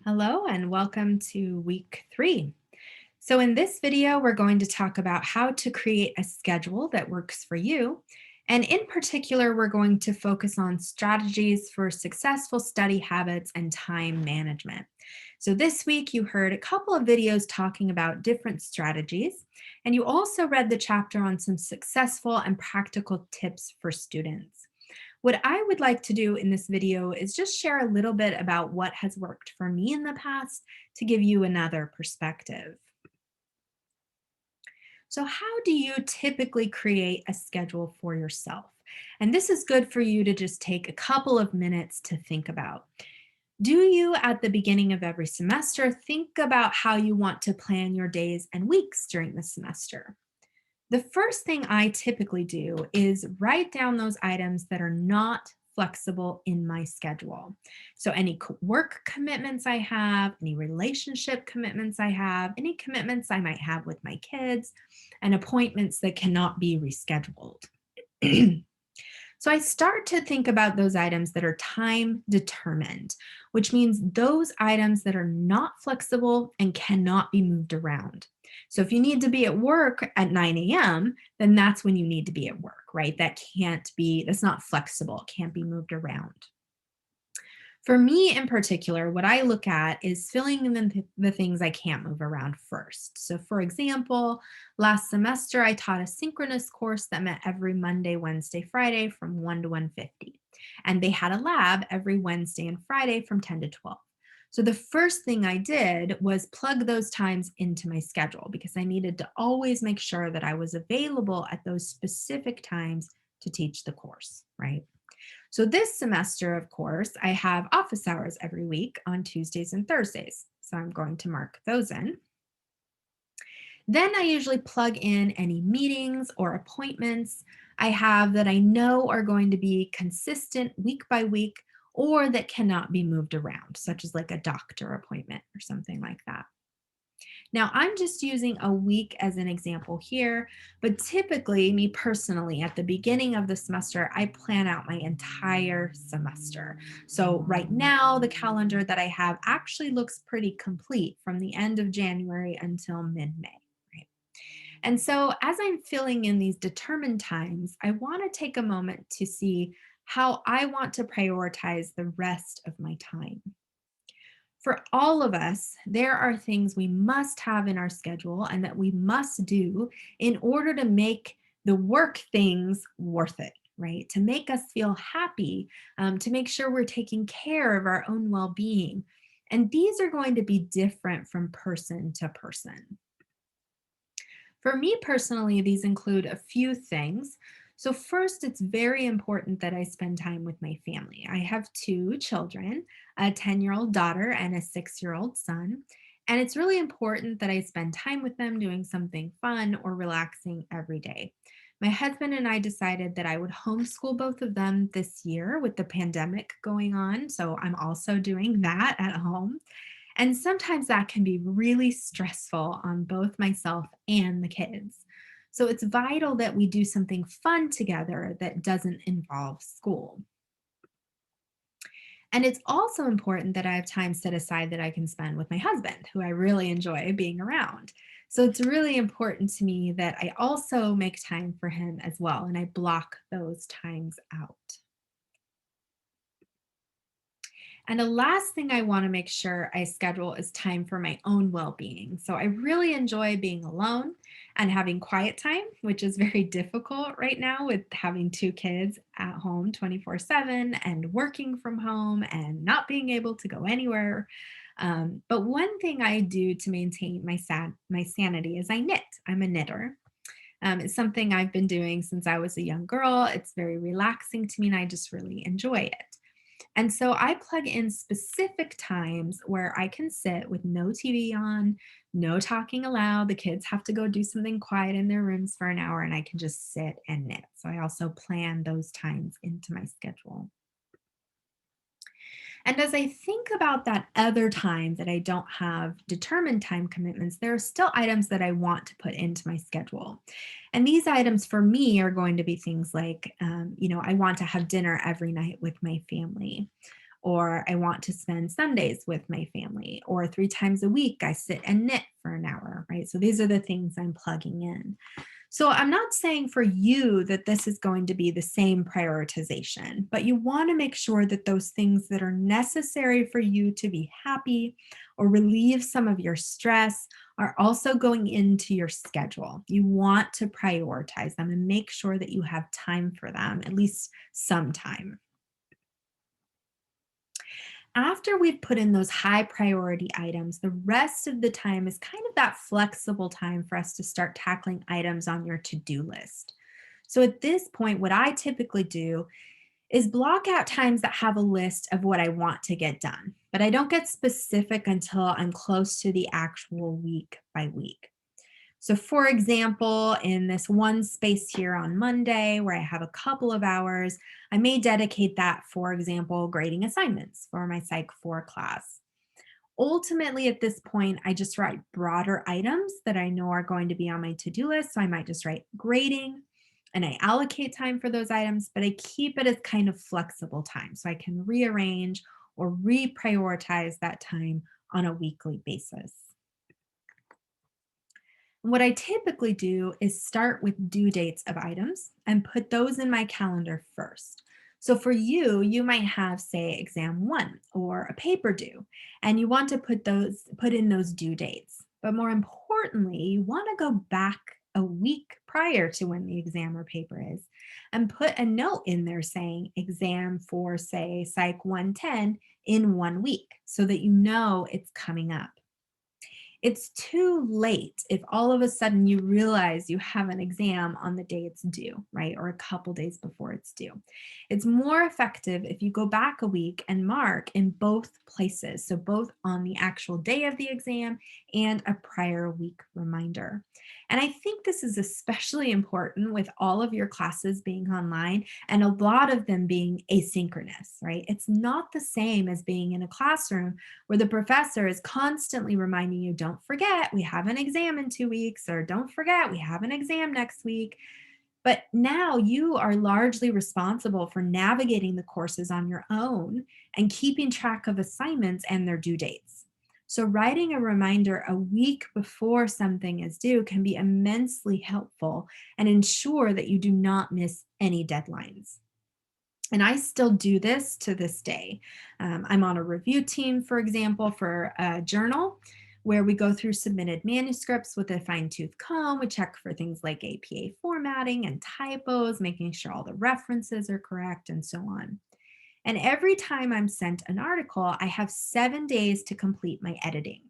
Hello and welcome to week 3. So in this video, we're going to talk about how to create a schedule that works for you. And in particular, we're going to focus on strategies for successful study habits and time management. So this week, you heard a couple of videos talking about different strategies, and you also read the chapter on some successful and practical tips for students. What I would like to do in this video is just share a little bit about what has worked for me in the past to give you another perspective. So, how do you typically create a schedule for yourself? And this is good for you to just take a couple of minutes to think about. Do you, at the beginning of every semester, think about how you want to plan your days and weeks during the semester? The first thing I typically do is write down those items that are not flexible in my schedule. So, any work commitments I have, any relationship commitments I have, any commitments I might have with my kids, and appointments that cannot be rescheduled. So I start to think about those items that are time determined, which means those items that are not flexible and cannot be moved around. So if you need to be at work at 9 a.m., then that's when you need to be at work, right? That's not flexible, it can't be moved around. For me in particular, what I look at is filling in the things I can't move around first. So, for example, last semester I taught a synchronous course that met every Monday, Wednesday, Friday from 1 to 1:50. And they had a lab every Wednesday and Friday from 10 to 12. So, the first thing I did was plug those times into my schedule because I needed to always make sure that I was available at those specific times to teach the course, right? So this semester, of course, I have office hours every week on Tuesdays and Thursdays. So I'm going to mark those in. Then I usually plug in any meetings or appointments I have that I know are going to be consistent week by week or that cannot be moved around, such as like a doctor appointment or something like that. Now, I'm just using a week as an example here, but typically, me personally, at the beginning of the semester, I plan out my entire semester. So, right now, the calendar that I have actually looks pretty complete from the end of January until mid May. Right? And so, as I'm filling in these determined times, I want to take a moment to see how I want to prioritize the rest of my time. For all of us, there are things we must have in our schedule and that we must do in order to make the work things worth it, right? To make us feel happy, to make sure we're taking care of our own well being. And these are going to be different from person to person. For me personally, these include a few things. So, first, it's very important that I spend time with my family. I have two children, a 10-year-old daughter and a 6-year-old son. And it's really important that I spend time with them doing something fun or relaxing every day. My husband and I decided that I would homeschool both of them this year with the pandemic going on. So, I'm also doing that at home. And sometimes that can be really stressful on both myself and the kids. So it's vital that we do something fun together that doesn't involve school. And it's also important that I have time set aside that I can spend with my husband, who I really enjoy being around. So it's really important to me that I also make time for him as well, and I block those times out. And the last thing I want to make sure I schedule is time for my own well being. So I really enjoy being alone and having quiet time, which is very difficult right now with having two kids at home 24/7 and working from home and not being able to go anywhere. But one thing I do to maintain my sanity is I knit. I'm a knitter. It's something I've been doing since I was a young girl. It's very relaxing to me and I just really enjoy it. And so I plug in specific times where I can sit with no TV on, no talking aloud. The kids have to go do something quiet in their rooms for an hour, and I can just sit and knit. So I also plan those times into my schedule. And as I think about that other time that I don't have determined time commitments, there are still items that I want to put into my schedule. And these items for me are going to be things like, I want to have dinner every night with my family. or I want to spend Sundays with my family, or 3 times a week I sit and knit for an hour, right? So these are the things I'm plugging in. So I'm not saying for you that this is going to be the same prioritization, but you want to make sure that those things that are necessary for you to be happy or relieve some of your stress are also going into your schedule. You want to prioritize them and make sure that you have time for them, at least some time. After we've put in those high priority items, the rest of the time is kind of that flexible time for us to start tackling items on your to do list. So at this point, what I typically do is block out times that have a list of what I want to get done, but I don't get specific until I'm close to the actual week by week. So, for example, in this one space here on Monday where I have a couple of hours, I may dedicate that, for example, grading assignments for my Psych 4 class. Ultimately, at this point, I just write broader items that I know are going to be on my to do list. So, I might just write grading and I allocate time for those items, but I keep it as kind of flexible time so I can rearrange or reprioritize that time on a weekly basis. What I typically do is start with due dates of items and put those in my calendar first. So for you, you might have, say, exam one or a paper due, and you want to put in those due dates. But more importantly, you want to go back a week prior to when the exam or paper is and put a note in there saying exam for, say, Psych 110 in 1 week so that you know it's coming up. It's too late if all of a sudden you realize you have an exam on the day it's due, right? Or a couple days before it's due. It's more effective if you go back a week and mark in both places. So, both on the actual day of the exam and a prior week reminder. And I think this is especially important with all of your classes being online and a lot of them being asynchronous, right? It's not the same as being in a classroom where the professor is constantly reminding you, don't forget, we have an exam in 2 weeks, or don't forget, we have an exam next week. But now you are largely responsible for navigating the courses on your own and keeping track of assignments and their due dates. So, writing a reminder a week before something is due can be immensely helpful and ensure that you do not miss any deadlines. And I still do this to this day. I'm on a review team, for example, for a journal where we go through submitted manuscripts with a fine tooth comb. We check for things like APA formatting and typos, making sure all the references are correct, and so on. And every time I'm sent an article, I have 7 days to complete my editing.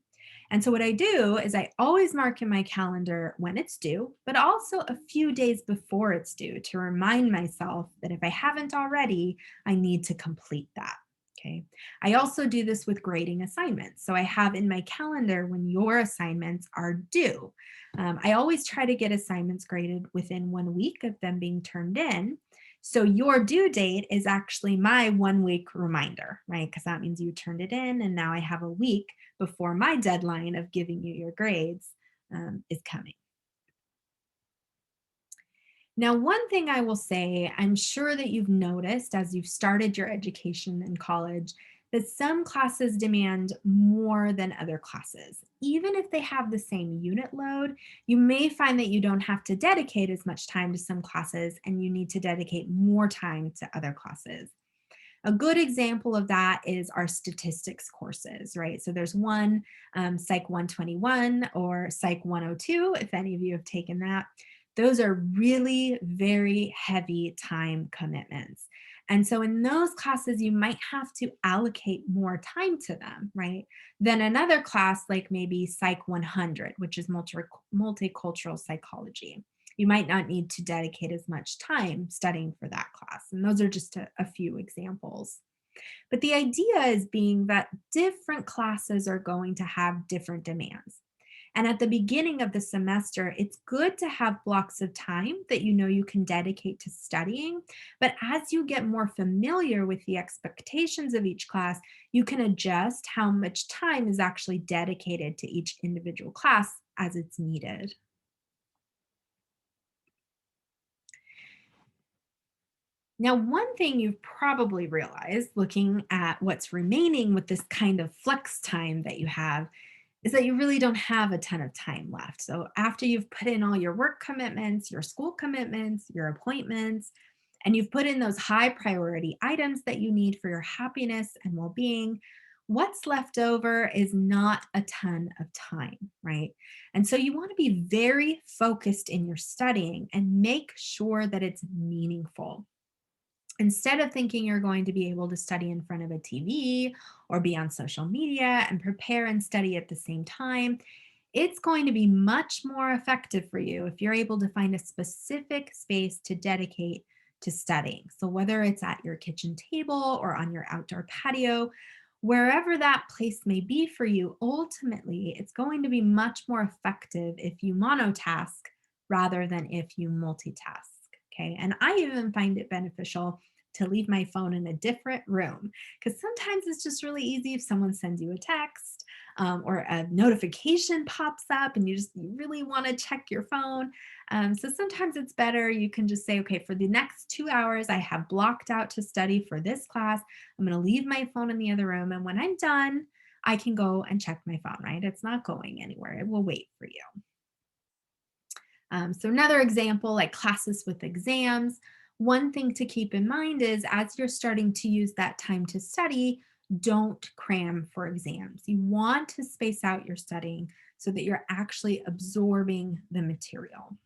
And so what I do is I always mark in my calendar when it's due, but also a few days before it's due to remind myself that if I haven't already, I need to complete that. Okay. I also do this with grading assignments. So I have in my calendar when your assignments are due. I always try to get assignments graded within 1 week of them being turned in. So your due date is actually my 1 week reminder, right? Because that means you turned it in, and now I have a week before my deadline of giving you your grades is coming. Now, one thing I will say, I'm sure that you've noticed as you've started your education in college that some classes demand more than other classes. Even if they have the same unit load, you may find that you don't have to dedicate as much time to some classes and you need to dedicate more time to other classes. A good example of that is our statistics courses, right? So there's one, Psych 121 or Psych 102, if any of you have taken that. Those are really very heavy time commitments. And so in those classes, you might have to allocate more time to them, right? Than another class like maybe Psych 100, which is multicultural psychology. You might not need to dedicate as much time studying for that class. And those are just a few examples. But the idea is being that different classes are going to have different demands. And at the beginning of the semester, it's good to have blocks of time that you know you can dedicate to studying. But as you get more familiar with the expectations of each class, you can adjust how much time is actually dedicated to each individual class as it's needed. Now, one thing you've probably realized looking at what's remaining with this kind of flex time that you have is that you really don't have a ton of time left. So, after you've put in all your work commitments, your school commitments, your appointments, and you've put in those high priority items that you need for your happiness and well being, what's left over is not a ton of time, right? And so, you want to be very focused in your studying and make sure that it's meaningful. Instead of thinking you're going to be able to study in front of a TV or be on social media and prepare and study at the same time, it's going to be much more effective for you if you're able to find a specific space to dedicate to studying. So, whether it's at your kitchen table or on your outdoor patio, wherever that place may be for you, ultimately, it's going to be much more effective if you monotask rather than if you multitask. Okay. And I even find it beneficial to leave my phone in a different room because sometimes it's just really easy if someone sends you a text or a notification pops up and you really want to check your phone. So sometimes it's better. You can just say, okay, for the next 2 hours, I have blocked out to study for this class. I'm going to leave my phone in the other room. And when I'm done, I can go and check my phone, right? It's not going anywhere. It will wait for you. So another example, like classes with exams, one thing to keep in mind is as you're starting to use that time to study, don't cram for exams. You want to space out your studying so that you're actually absorbing the material.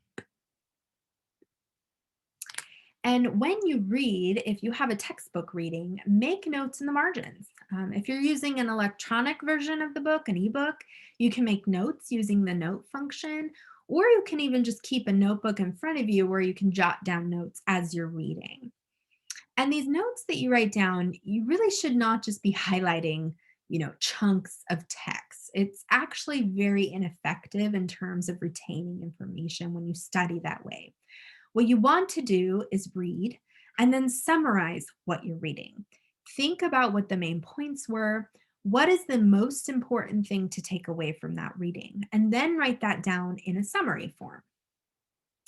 And when you read, if you have a textbook reading, make notes in the margins. If you're using an electronic version of the book, an ebook, you can make notes using the note function, or you can even just keep a notebook in front of you where you can jot down notes as you're reading. And these notes that you write down, you really should not just be highlighting, chunks of text. It's actually very ineffective in terms of retaining information when you study that way. What you want to do is read and then summarize what you're reading. Think about what the main points were. What is the most important thing to take away from that reading? And then write that down in a summary form.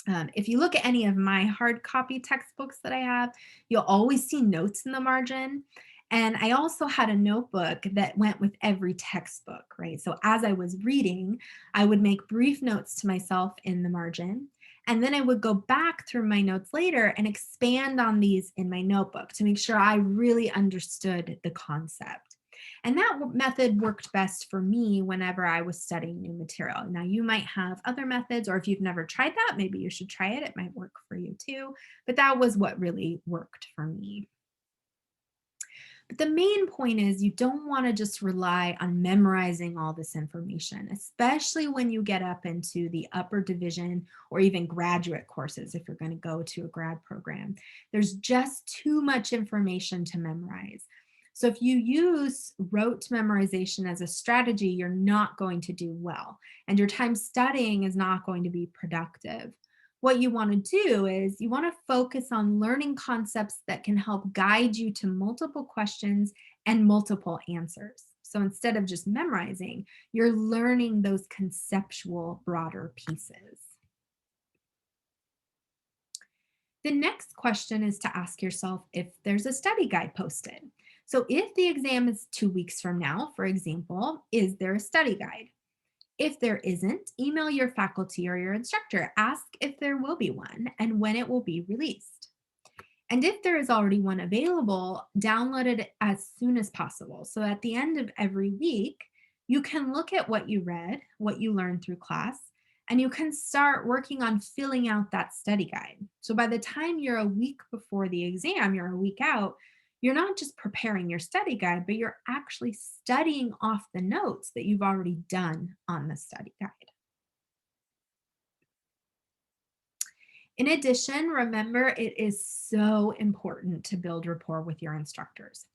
If you look at any of my hard copy textbooks that I have, you'll always see notes in the margin. And I also had a notebook that went with every textbook, right? So as I was reading, I would make brief notes to myself in the margin. And then I would go back through my notes later and expand on these in my notebook to make sure I really understood the concept. And that method worked best for me whenever I was studying new material. Now, you might have other methods, or if you've never tried that, maybe you should try it. It might work for you too. But that was what really worked for me. But the main point is you don't want to just rely on memorizing all this information, especially when you get up into the upper division or even graduate courses if you're going to go to a grad program. There's just too much information to memorize. So if you use rote memorization as a strategy, you're not going to do well, and your time studying is not going to be productive. What you want to do is you want to focus on learning concepts that can help guide you to multiple questions and multiple answers. So instead of just memorizing, you're learning those conceptual, broader pieces. The next question is to ask yourself if there's a study guide posted. So if the exam is 2 weeks from now, for example, is there a study guide? If there isn't, email your faculty or your instructor. Ask if there will be one and when it will be released. And if there is already one available, download it as soon as possible. So at the end of every week, you can look at what you read, what you learned through class, and you can start working on filling out that study guide. So by the time you're a week before the exam, you're a week out, you're not just preparing your study guide, but you're actually studying off the notes that you've already done on the study guide. In addition, remember it is so important to build rapport with your instructors.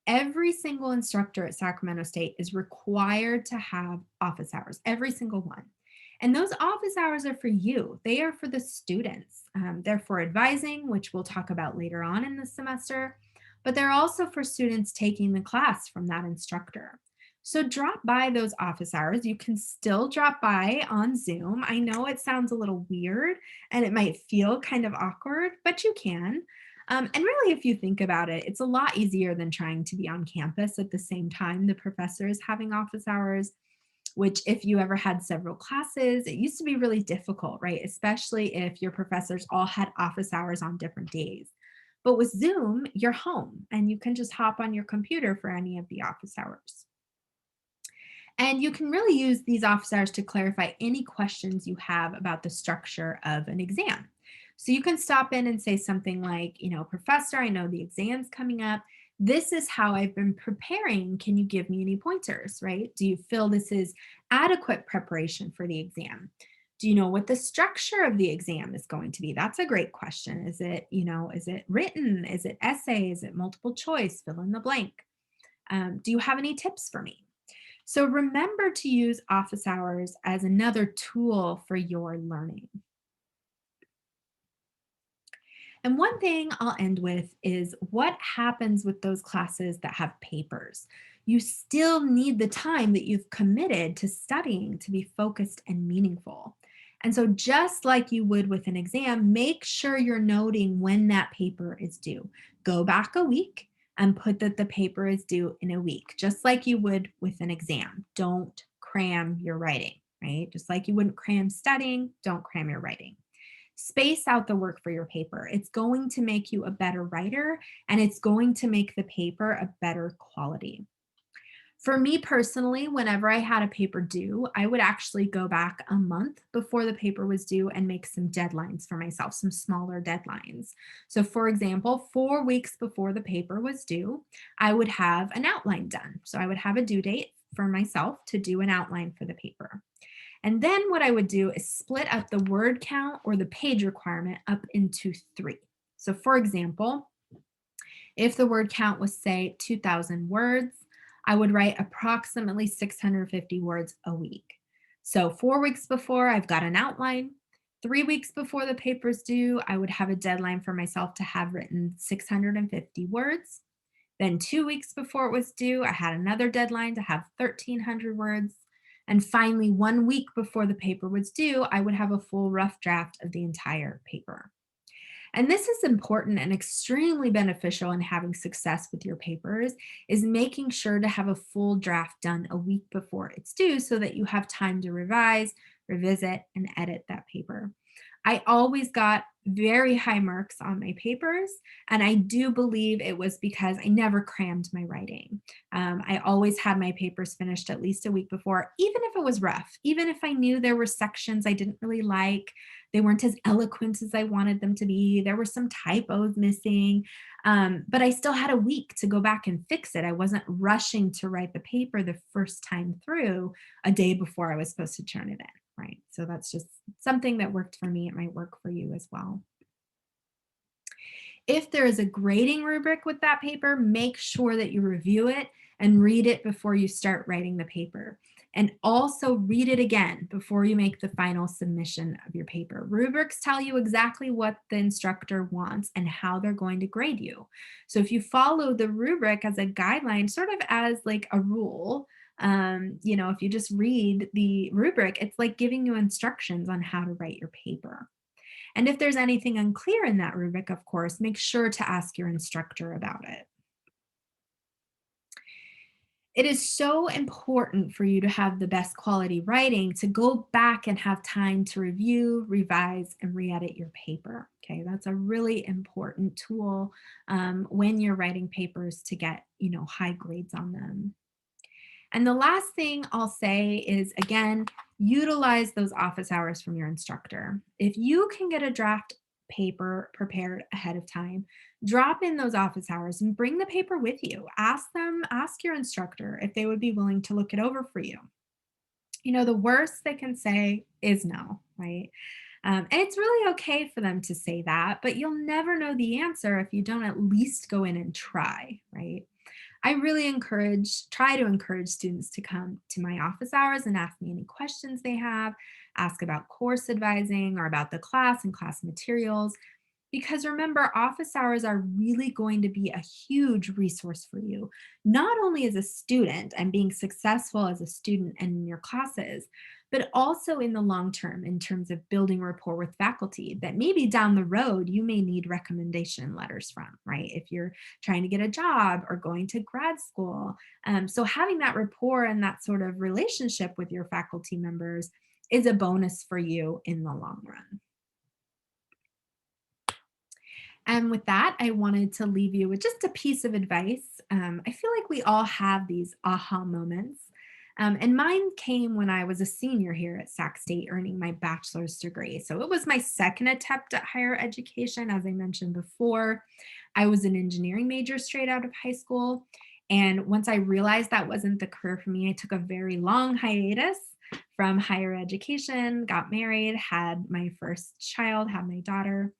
Every single instructor at Sacramento State is required to have office hours, every single one. And those office hours are for you. They are for the students. They're for advising, which we'll talk about later on in the semester, but they're also for students taking the class from that instructor. So drop by those office hours. You can still drop by on Zoom. I know it sounds a little weird and it might feel kind of awkward, but you can. And really, if you think about it, it's a lot easier than trying to be on campus at the same time the professor is having office hours, which, if you ever had several classes, it used to be really difficult, right? Especially if your professors all had office hours on different days. But with Zoom, you're home and you can just hop on your computer for any of the office hours. And you can really use these office hours to clarify any questions you have about the structure of an exam. So you can stop in and say something like, Professor, I know the exam's coming up. This is how I've been preparing. Can you give me any pointers, right? Do you feel this is adequate preparation for the exam? Do you know what the structure of the exam is going to be? That's a great question. Is it written? Is it essay? Is it multiple choice? Fill in the blank. Do you have any tips for me? So remember to use office hours as another tool for your learning. And one thing I'll end with is what happens with those classes that have papers. You still need the time that you've committed to studying to be focused and meaningful. And so, just like you would with an exam, make sure you're noting when that paper is due. Go back a week and put that the paper is due in a week, just like you would with an exam. Don't cram your writing, right? Just like you wouldn't cram studying, don't cram your writing. Space out the work for your paper. It's going to make you a better writer and it's going to make the paper a better quality. For me personally, whenever I had a paper due, I would actually go back a month before the paper was due and make some deadlines for myself, some smaller deadlines. So, for example, 4 weeks before the paper was due, I would have an outline done. So, I would have a due date for myself to do an outline for the paper. And then what I would do is split up the word count or the page requirement up into three. So, for example, if the word count was, say, 2,000 words, I would write approximately 650 words a week. So, 4 weeks before, I've got an outline. 3 weeks before the paper's due, I would have a deadline for myself to have written 650 words. Then 2 weeks before it was due, I had another deadline to have 1,300 words. And finally, 1 week before the paper was due, I would have a full rough draft of the entire paper. And this is important and extremely beneficial in having success with your papers is making sure to have a full draft done a week before it's due so that you have time to revise, revisit, and edit that paper. I always got very high marks on my papers, and I do believe it was because I never crammed my writing. I always had my papers finished at least a week before, even if it was rough, even if I knew there were sections I didn't really like, they weren't as eloquent as I wanted them to be, there were some typos missing, but I still had a week to go back and fix it. I wasn't rushing to write the paper the first time through a day before I was supposed to turn it in. Right. So that's just something that worked for me. It might work for you as well. If there is a grading rubric with that paper, make sure that you review it and read it before you start writing the paper. And also read it again before you make the final submission of your paper. Rubrics tell you exactly what the instructor wants and how they're going to grade you. So if you follow the rubric as a guideline, sort of as like a rule, if you just read the rubric, it's like giving you instructions on how to write your paper. And if there's anything unclear in that rubric, of course, make sure to ask your instructor about it. It is so important for you to have the best quality writing to go back and have time to review, revise, and re-edit your paper. Okay, that's a really important tool when you're writing papers to get, high grades on them. And the last thing I'll say is, again, utilize those office hours from your instructor. If you can get a draft paper prepared ahead of time, drop in those office hours and bring the paper with you. Ask your instructor if they would be willing to look it over for you. The worst they can say is no, right? And it's really okay for them to say that, but you'll never know the answer if you don't at least go in and try, right? I really try to encourage students to come to my office hours and ask me any questions they have, ask about course advising or about the class and class materials. Because remember, office hours are really going to be a huge resource for you, not only as a student and being successful as a student and in your classes, but also in the long term in terms of building rapport with faculty that maybe down the road you may need recommendation letters from, right? If you're trying to get a job or going to grad school. So having that rapport and that sort of relationship with your faculty members is a bonus for you in the long run. And with that, I wanted to leave you with just a piece of advice. I feel like we all have these aha moments. And mine came when I was a senior here at Sac State earning my bachelor's degree. So it was my second attempt at higher education. As I mentioned before, I was an engineering major straight out of high school. And once I realized that wasn't the career for me, I took a very long hiatus from higher education, got married, had my first child, had my daughter.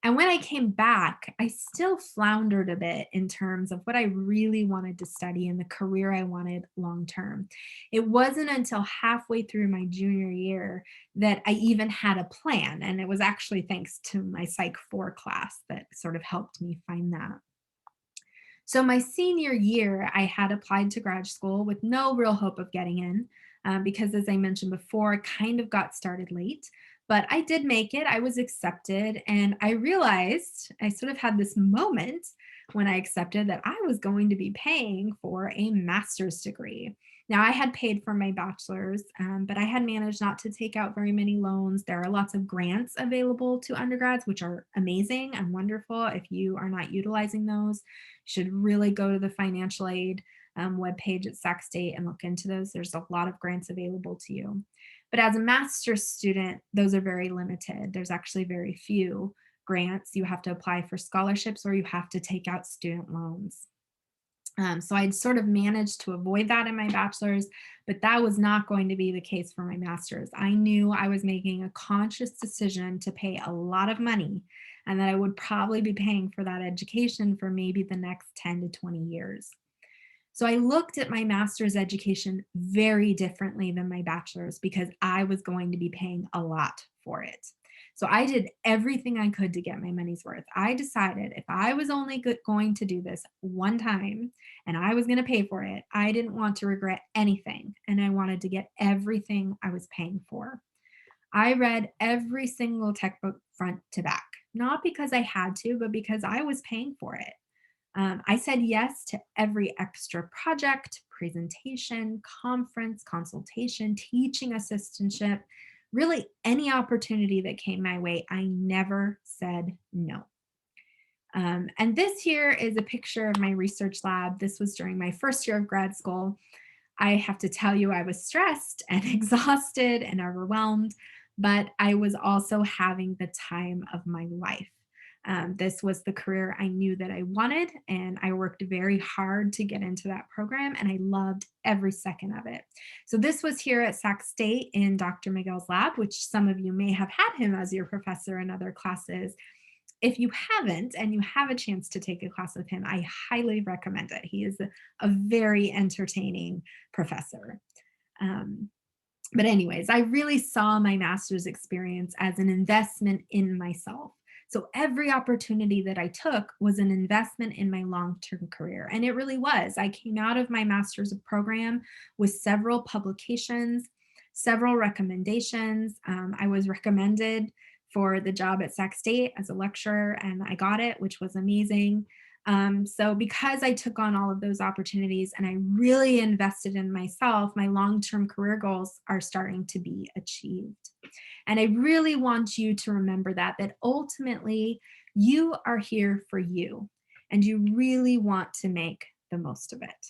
And when I came back, I still floundered a bit in terms of what I really wanted to study and the career I wanted long term. It wasn't until halfway through my junior year that I even had a plan. And it was actually thanks to my Psych 4 class that sort of helped me find that. So, my senior year, I had applied to grad school with no real hope of getting in because, as I mentioned before, I kind of got started late. But I did make it, I was accepted, and I realized I sort of had this moment when I accepted that I was going to be paying for a master's degree. Now, I had paid for my bachelor's, but I had managed not to take out very many loans. There are lots of grants available to undergrads, which are amazing and wonderful. If you are not utilizing those, should really go to the financial aid webpage at Sac State and look into those. There's a lot of grants available to you. But as a master's student, those are very limited. There's actually very few grants. You have to apply for scholarships or you have to take out student loans. So I'd sort of managed to avoid that in my bachelor's, but that was not going to be the case for my master's. I knew I was making a conscious decision to pay a lot of money and that I would probably be paying for that education for maybe the next 10 to 20 years. So I looked at my master's education very differently than my bachelor's because I was going to be paying a lot for it. So I did everything I could to get my money's worth. I decided if I was only going to do this one time and I was going to pay for it, I didn't want to regret anything and I wanted to get everything I was paying for. I read every single textbook front to back, not because I had to, but because I was paying for it. I said yes to every extra project, presentation, conference, consultation, teaching assistantship, really any opportunity that came my way. I never said no. And this here is a picture of my research lab. This was during my first year of grad school. I have to tell you, I was stressed and exhausted and overwhelmed, but I was also having the time of my life. This was the career I knew that I wanted, and I worked very hard to get into that program, and I loved every second of it. So, this was here at Sac State in Dr. Miguel's lab, which some of you may have had him as your professor in other classes. If you haven't and you have a chance to take a class with him, I highly recommend it. He is a very entertaining professor. Um, but anyways, I really saw my master's experience as an investment in myself. So every opportunity that I took was an investment in my long-term career. And it really was. I came out of my master's program with several publications, several recommendations. I was recommended for the job at Sac State as a lecturer, and I got it, which was amazing. So because I took on all of those opportunities and I really invested in myself, my long-term career goals are starting to be achieved. And I really want you to remember that ultimately you are here for you and you really want to make the most of it.